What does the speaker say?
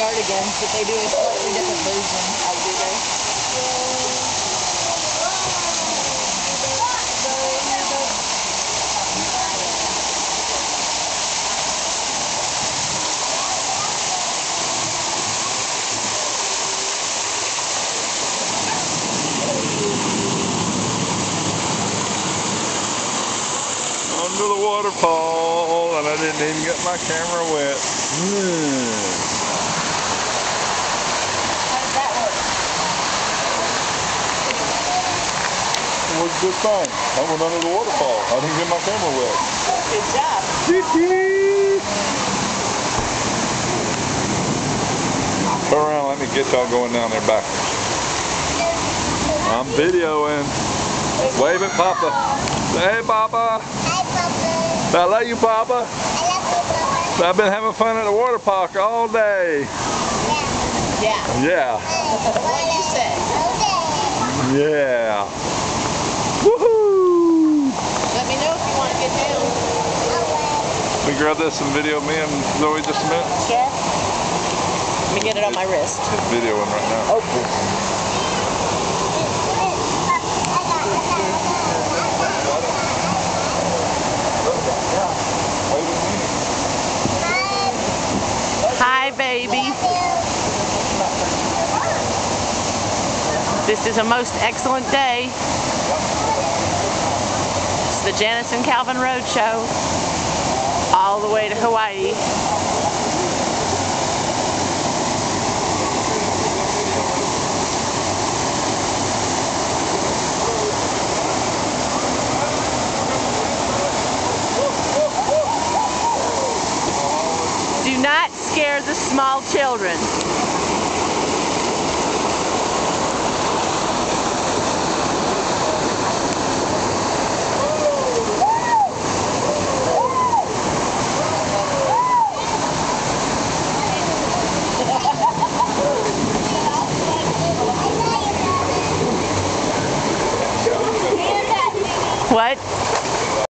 cardigans, but they do a slightly different version. Oh, do they? Under the waterfall, and I didn't even get my camera wet. How did that work? It was a good thing. I went under the waterfall. I didn't get my camera wet. Good job. Turn around, let me get y'all going down there backwards. I'm videoing. Wave at Papa. Say, hey, Papa. Hi, Papa. I love you, Papa. I love you, Papa. I've been having fun at the water park all day. Yeah. Yeah. What you say? Okay. Yeah. Woohoo! Let me know if you want to get down. We grab this and video me and Zoe just a minute. Sure. Let me get it on my wrist. It's videoing right now. Oh. Hi, baby. This is a most excellent day. It's the Janice and Calvin Road Show, all the way to Hawaii. Do not scare the small children.